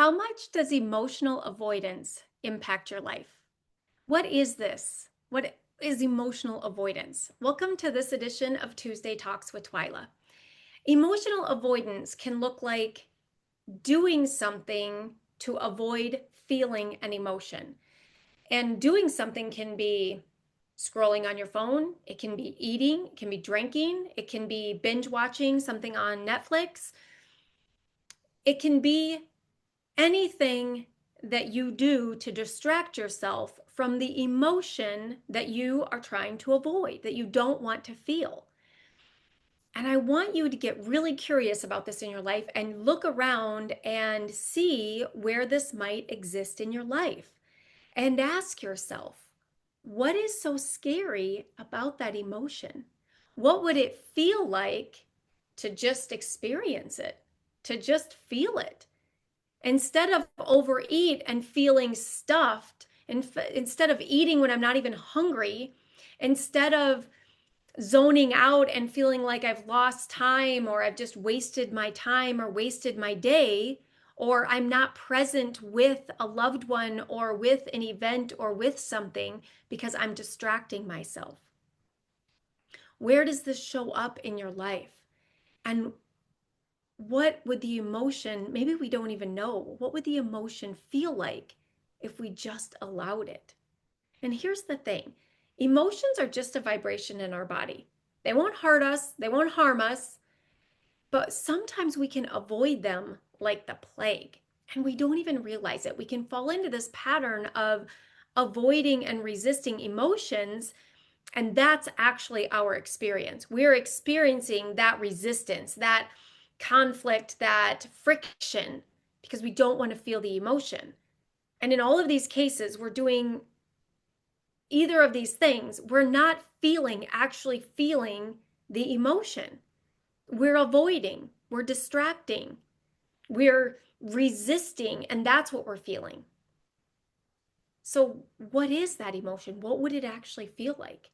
How much does emotional avoidance impact your life? What is this? What is emotional avoidance? Welcome to this edition of Tuesday Talks with Twyla. Emotional avoidance can look like doing something to avoid feeling an emotion. And doing something can be scrolling on your phone, it can be eating, it can be drinking, it can be binge watching something on Netflix. It can be anything that you do to distract yourself from the emotion that you are trying to avoid, that you don't want to feel. And I want you to get really curious about this in your life and look around and see where this might exist in your life. And ask yourself, what is so scary about that emotion? What would it feel like to just experience it, to just feel it? Instead of overeat and feeling stuffed, and instead of eating when I'm not even hungry, instead of zoning out and feeling like I've lost time or I've just wasted my time or wasted my day, or I'm not present with a loved one or with an event or with something because I'm distracting myself. Where does this show up in your life? And what would the emotion, maybe we don't even know, what would the emotion feel like if we just allowed it? And here's the thing, emotions are just a vibration in our body. They won't hurt us, they won't harm us, but sometimes we can avoid them like the plague. And we don't even realize it. We can fall into this pattern of avoiding and resisting emotions. And that's actually our experience. We're experiencing that resistance, that conflict, that friction, because we don't want to feel the emotion. And in all of these cases, we're doing either of these things. We're not actually feeling the emotion. We're avoiding, we're distracting, we're resisting, and that's what we're feeling. So, what is that emotion? What would it actually feel like?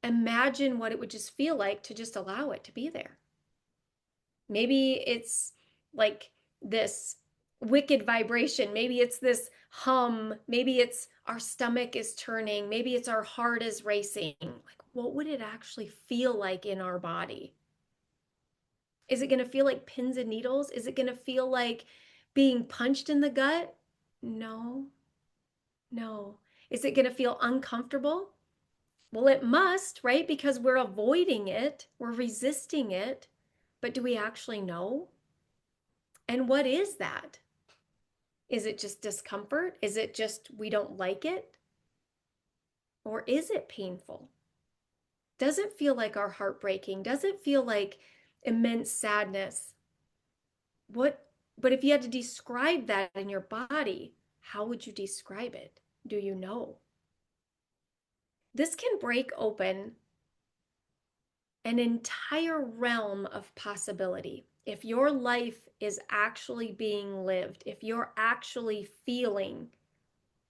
Imagine what it would just feel like to just allow it to be there. Maybe it's like this wicked vibration. Maybe it's this hum. Maybe it's our stomach is turning. Maybe it's our heart is racing. Like, what would it actually feel like in our body? Is it going to feel like pins and needles? Is it going to feel like being punched in the gut? No, no. Is it going to feel uncomfortable? Well, it must, right? Because we're avoiding it, we're resisting it. But do we actually know? And what is that? Is it just discomfort? Is it just we don't like it? Or is it painful? Does it feel like our heart breaking? Does it feel like immense sadness? What, but if you had to describe that in your body, how would you describe it? Do you know? This can break open an entire realm of possibility. If your life is actually being lived, if you're actually feeling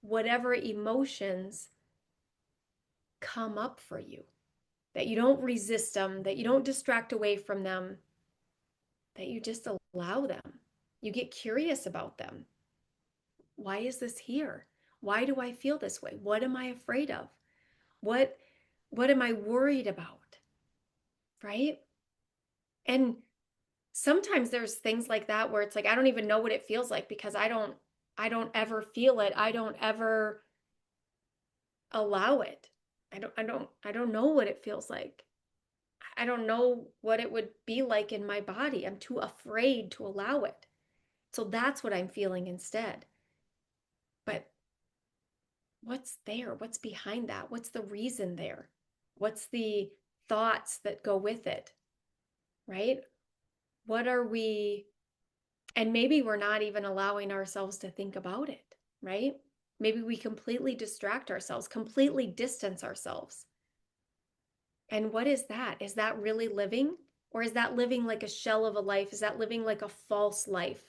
whatever emotions come up for you, that you don't resist them, that you don't distract away from them, that you just allow them. You get curious about them. Why is this here? Why do I feel this way? What am I afraid of? What what am I worried about? Right? And sometimes there's things like that where it's like I don't even know what it feels like because I don't ever feel it. I don't ever allow it. I don't know what it feels like. I don't know what it would be like in my body. I'm too afraid to allow it. So that's what I'm feeling instead. But what's there? What's behind that? What's the reason there? What's the thoughts that go with it? Right? What are we, and maybe we're not even allowing ourselves to think about it, right? Maybe we completely distract ourselves, completely distance ourselves. And what is that? Is that really living? Or is that living like a shell of a life? Is that living like a false life?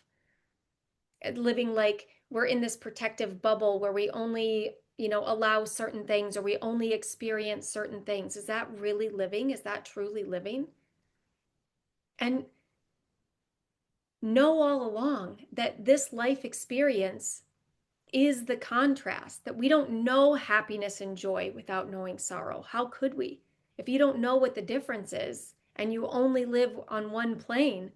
Living like we're in this protective bubble where we only, allow certain things or we only experience certain things. Is that really living? Is that truly living? And know all along that this life experience is the contrast, that we don't know happiness and joy without knowing sorrow. How could we? If you don't know what the difference is and you only live on one plane,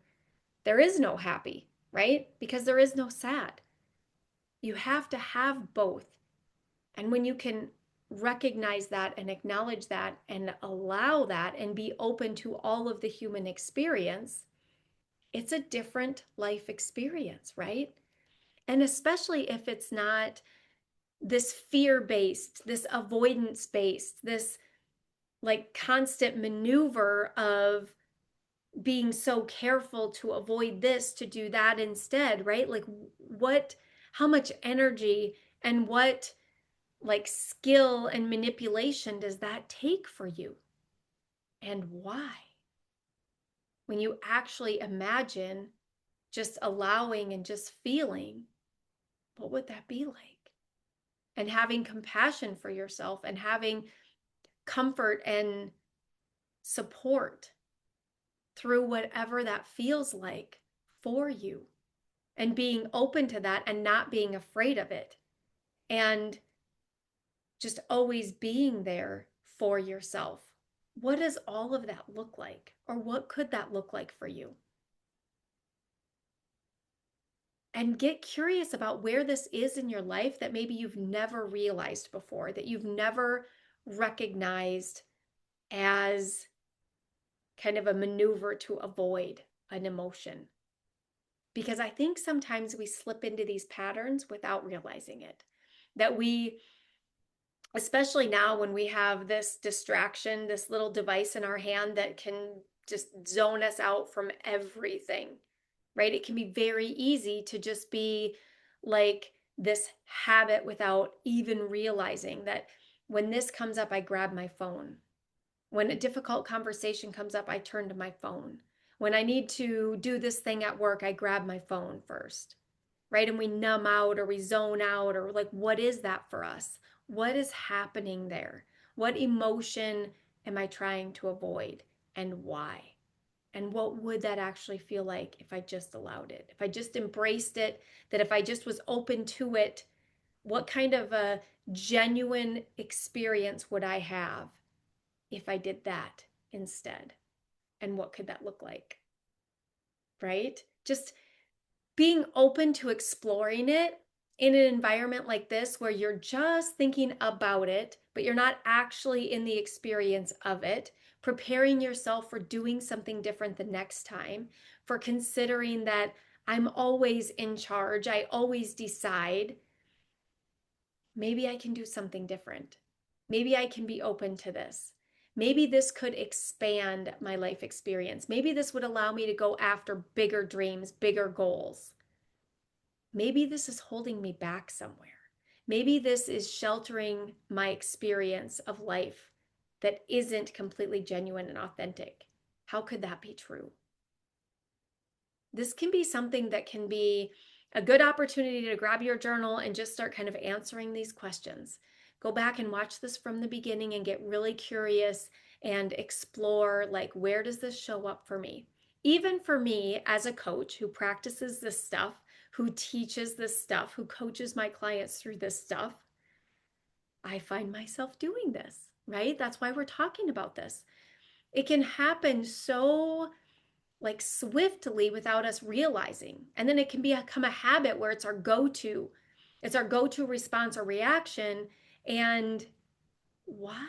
there is no happy, right? Because there is no sad. You have to have both. And when you can recognize that and acknowledge that and allow that and be open to all of the human experience, it's a different life experience, right? And especially if it's not this fear based, this avoidance based, this like constant maneuver of being so careful to avoid this, to do that instead, right? Like, what, how much energy and what like skill and manipulation does that take for you? And why? When you actually imagine just allowing and just feeling, what would that be like? And having compassion for yourself and having comfort and support through whatever that feels like for you, and being open to that and not being afraid of it, and just always being there for yourself. What does all of that look like? Or what could that look like for you? And get curious about where this is in your life that maybe you've never realized before, that you've never recognized as kind of a maneuver to avoid an emotion. Because I think sometimes we slip into these patterns without realizing it. That we, especially now when we have this distraction, this little device in our hand that can just zone us out from everything, right? It can be very easy to just be like this habit without even realizing that when this comes up, I grab my phone. When a difficult conversation comes up, I turn to my phone. When I need to do this thing at work, I grab my phone first, right? And we numb out or we zone out, or like, what is that for us? What is happening there? What emotion am I trying to avoid, and why? And what would that actually feel like if I just allowed it? If I just embraced it, that if I just was open to it, what kind of a genuine experience would I have if I did that instead? And what could that look like? Right? Just being open to exploring it in an environment like this where you're just thinking about it, but you're not actually in the experience of it, preparing yourself for doing something different the next time, for considering that I'm always in charge, I always decide. Maybe I can do something different. Maybe I can be open to this. Maybe this could expand my life experience. Maybe this would allow me to go after bigger dreams, bigger goals. Maybe this is holding me back somewhere. Maybe this is sheltering my experience of life that isn't completely genuine and authentic. How could that be true? This can be something that can be a good opportunity to grab your journal and just start kind of answering these questions. Go back and watch this from the beginning and get really curious and explore, like, where does this show up for me? Even for me as a coach who practices this stuff, who teaches this stuff, who coaches my clients through this stuff, I find myself doing this, right? That's why we're talking about this. It can happen so like swiftly without us realizing. And then it can become a habit where it's our go-to. It's our go-to response or reaction. And why?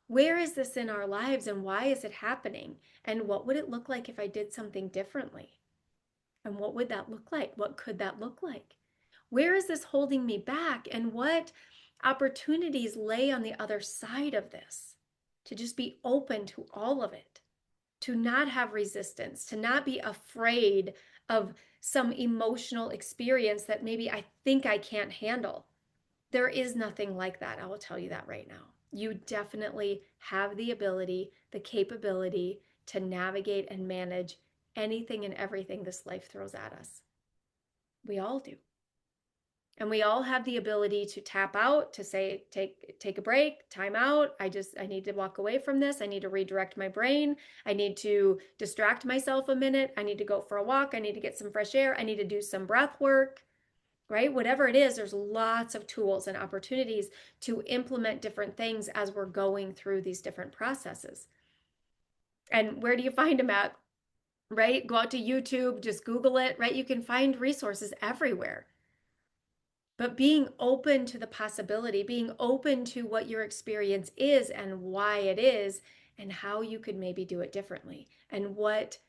Where is this in our lives and why is it happening? And what would it look like if I did something differently? And what would that look like? What could that look like? Where is this holding me back? And what opportunities lay on the other side of this? To just be open to all of it, to not have resistance, to not be afraid of some emotional experience that maybe I think I can't handle. There is nothing like that. I will tell you that right now. You definitely have the ability, the capability to navigate and manage anything and everything this life throws at us. We all do. And we all have the ability to tap out, to say, take a break, time out. I need to walk away from this. I need to redirect my brain. I need to distract myself a minute. I need to go for a walk. I need to get some fresh air. I need to do some breath work, right? Whatever it is, there's lots of tools and opportunities to implement different things as we're going through these different processes. And where do you find them at? Right? Go out to YouTube, just Google it, right? You can find resources everywhere. But being open to the possibility, being open to what your experience is and why it is, and how you could maybe do it differently. And what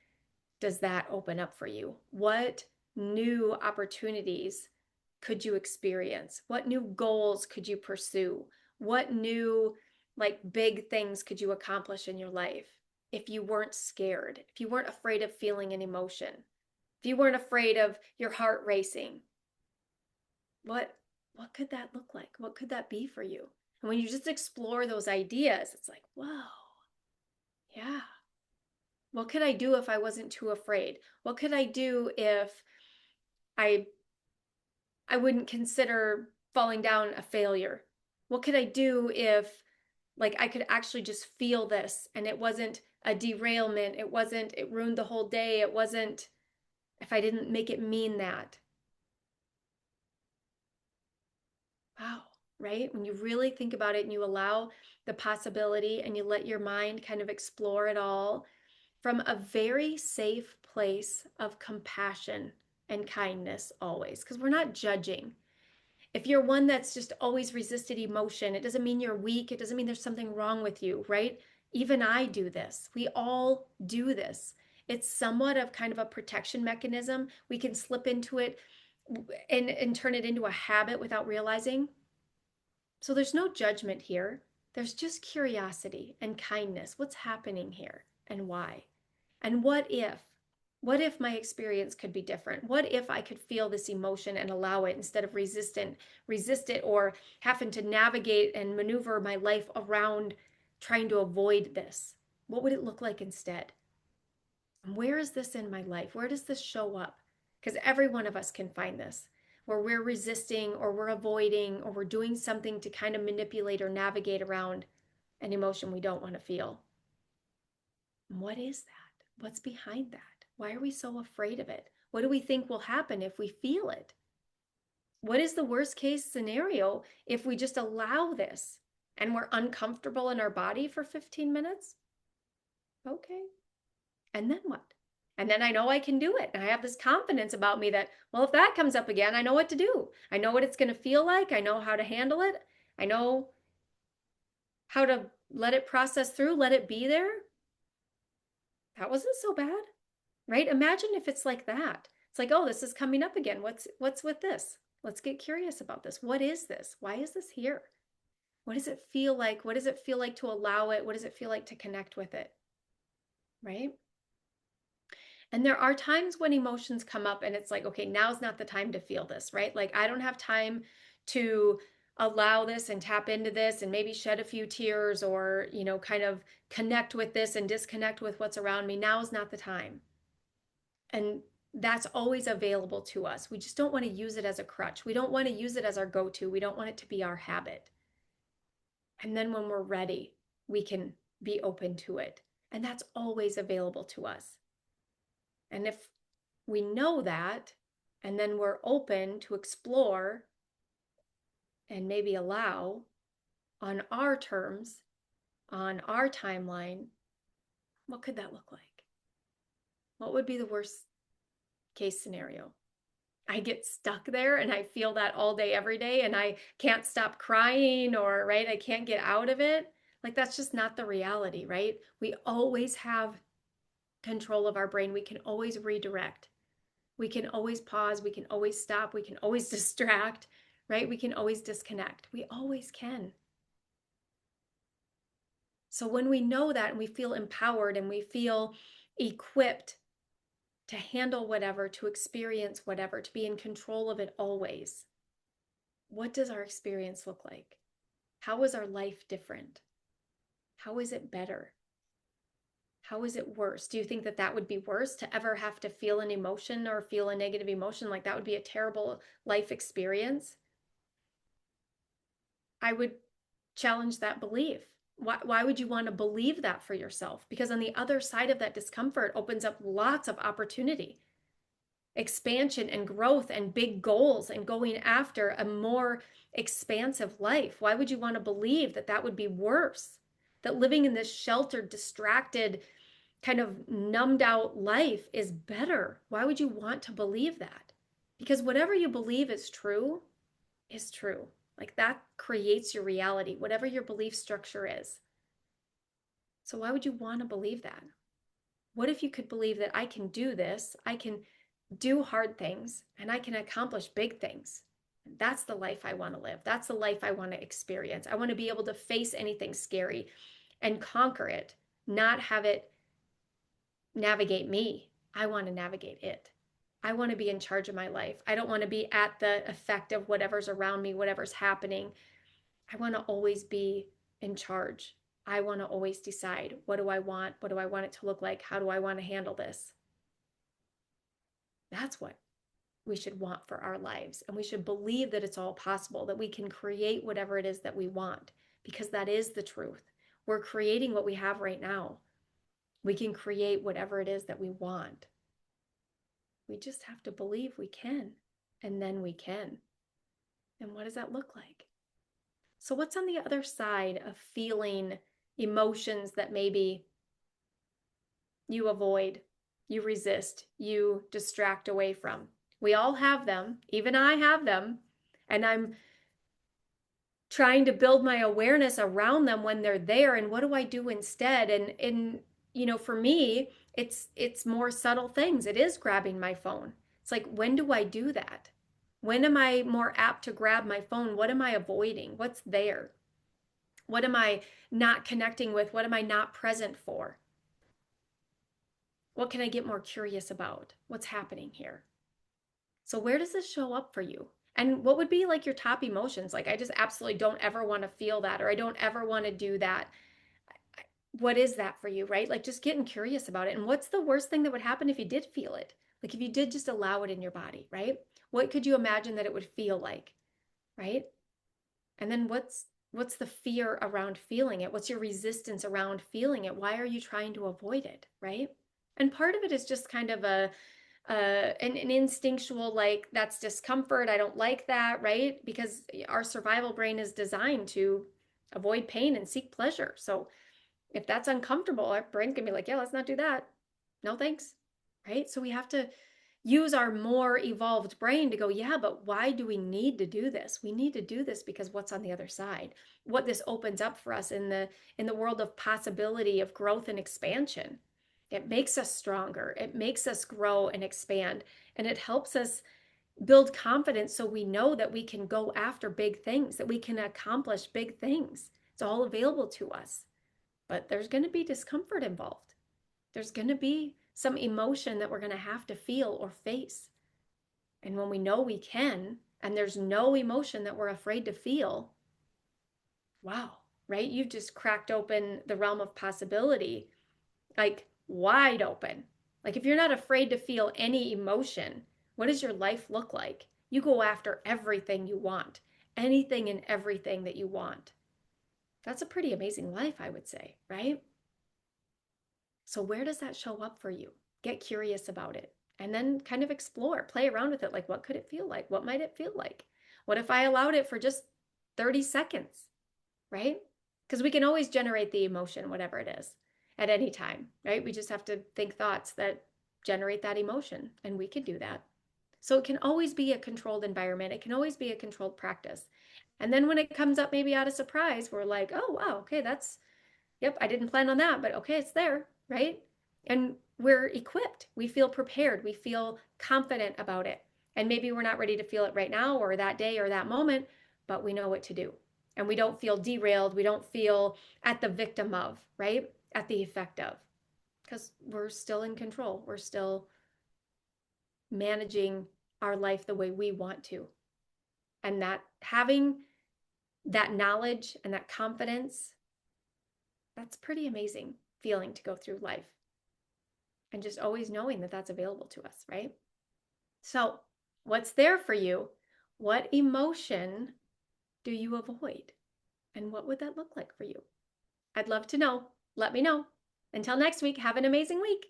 does that open up for you? What new opportunities could you experience? What new goals could you pursue? What new, like, big things could you accomplish in your life if you weren't scared, if you weren't afraid of feeling an emotion, if you weren't afraid of your heart racing? What what could that look like? What could that be for you? And when you just explore those ideas, it's like, whoa, yeah. What could I do if I wasn't too afraid? What could I do if I I wouldn't consider falling down a failure? What could I do if, like, I could actually just feel this and it wasn't a derailment, it ruined the whole day, it wasn't, if I didn't make it mean that. Wow, right? When you really think about it and you allow the possibility and you let your mind kind of explore it all from a very safe place of compassion and kindness always, because we're not judging. If you're one that's just always resisted emotion, it doesn't mean you're weak. It doesn't mean there's something wrong with you, right? Even I do this. We all do this. It's somewhat of kind of a protection mechanism. We can slip into it and turn it into a habit without realizing. So there's no judgment here. There's just curiosity and kindness. What's happening here and why? And what if? What if my experience could be different? What if I could feel this emotion and allow it instead of resist it or having to navigate and maneuver my life around trying to avoid this? What would it look like instead? And where is this in my life? Where does this show up? Because every one of us can find this, where we're resisting or we're avoiding or we're doing something to kind of manipulate or navigate around an emotion we don't want to feel. And what is that? What's behind that? Why are we so afraid of it? What do we think will happen if we feel it? What is the worst case scenario if we just allow this and we're uncomfortable in our body for 15 minutes? Okay. And then what? And then I know I can do it. And I have this confidence about me that, well, if that comes up again, I know what to do. I know what it's going to feel like. I know how to handle it. I know how to let it process through, let it be there. That wasn't so bad, right? Imagine if it's like that. It's like, oh, this is coming up again. What's with this? Let's get curious about this. What is this? Why is this here? What does it feel like? What does it feel like to allow it? What does it feel like to connect with it? Right? And there are times when emotions come up and it's like, okay, now's not the time to feel this, right? Like, I don't have time to allow this and tap into this and maybe shed a few tears or, kind of connect with this and disconnect with what's around me. Now is not the time. And that's always available to us. We just don't want to use it as a crutch. We don't want to use it as our go to. We don't want it to be our habit. And then when we're ready, we can be open to it. And that's always available to us. And if we know that, and then we're open to explore and maybe allow on our terms, on our timeline, what could that look like? What would be the worst case scenario? I get stuck there and I feel that all day, every day, and I can't stop crying or, right, I can't get out of it. Like, that's just not the reality, right? We always have control of our brain. We can always redirect. We can always pause. We can always stop. We can always distract, right? We can always disconnect. We always can. So when we know that and we feel empowered and we feel equipped to handle whatever, to experience whatever, to be in control of it always, what does our experience look like? How is our life different? How is it better? How is it worse? Do you think that that would be worse to ever have to feel an emotion or feel a negative emotion? Like that would be a terrible life experience? I would challenge that belief. Why would you want to believe that for yourself? Because on the other side of that discomfort opens up lots of opportunity, expansion and growth and big goals and going after a more expansive life. Why would you want to believe that that would be worse? That living in this sheltered, distracted, kind of numbed out life is better. Why would you want to believe that? Because whatever you believe is true is true. Like that creates your reality, whatever your belief structure is. So why would you want to believe that? What if you could believe that I can do this, I can do hard things, and I can accomplish big things? That's the life I want to live. That's the life I want to experience. I want to be able to face anything scary and conquer it, not have it navigate me. I want to navigate it. I want to be in charge of my life. I don't want to be at the effect of whatever's around me, whatever's happening. I want to always be in charge. I want to always decide, what do I want? What do I want it to look like? How do I want to handle this? That's what we should want for our lives. And we should believe that it's all possible, that we can create whatever it is that we want, because that is the truth. We're creating what we have right now. We can create whatever it is that we want. We just have to believe we can, and then we can. And what does that look like? So, what's on the other side of feeling emotions that maybe you avoid, you resist, you distract away from? We all have them. Even I have them. And I'm trying to build my awareness around them when they're there. And what do I do instead? And for me, it's more subtle things. It is grabbing my phone. It's like, when do I do that? When am I more apt to grab my phone? What am I avoiding? What's there? What am I not connecting with? What am I not present for? What can I get more curious about? What's happening here? So, where does this show up for you? And what would be like your top emotions? Like, I just absolutely don't ever want to feel that, or I don't ever want to do that. What is that for you, right? Like, just getting curious about it. And what's the worst thing that would happen if you did feel it? Like, if you did just allow it in your body, right? What could you imagine that it would feel like, right? And then what's the fear around feeling it? What's your resistance around feeling it? Why are you trying to avoid it, right? And part of it is just kind of an instinctual, like, that's discomfort, I don't like that, right? Because our survival brain is designed to avoid pain and seek pleasure. So if that's uncomfortable, our brain can be like, yeah, let's not do that. No thanks, right? So we have to use our more evolved brain to go, yeah, but why do we need to do this? We need to do this because what's on the other side? What this opens up for us in the world of possibility, of growth and expansion. It makes us stronger. It makes us grow and expand, and it helps us build confidence so we know that we can go after big things, that we can accomplish big things. It's all available to us. But there's going to be discomfort involved. There's going to be some emotion that we're going to have to feel or face. And when we know we can, and there's no emotion that we're afraid to feel, wow, right? You've just cracked open the realm of possibility, like wide open. Like, if you're not afraid to feel any emotion, what does your life look like? You go after everything you want, anything and everything that you want. That's a pretty amazing life, I would say, right? So, where does that show up for you? Get curious about it and then kind of explore, play around with it. Like, what could it feel like? What might it feel like? What if I allowed it for just 30 seconds, right? Because we can always generate the emotion, whatever it is, at any time, right? We just have to think thoughts that generate that emotion, and we can do that. So, it can always be a controlled environment, it can always be a controlled practice. And then when it comes up maybe out of surprise, we're like, oh, wow, okay, that's yep, I didn't plan on that, but okay, it's there, right? And we're equipped. We feel prepared. We feel confident about it. And maybe we're not ready to feel it right now or that day or that moment, but we know what to do. And we don't feel derailed. We don't feel at the victim of, right? At the effect of, because we're still in control. We're still managing our life the way we want to. And that having that knowledge and that confidence, that's pretty amazing feeling to go through life. and just always knowing that that's available to us, right? So, what's there for you? What emotion do you avoid? And what would that look like for you? I'd love to know. Let me know. Until next week, have an amazing week.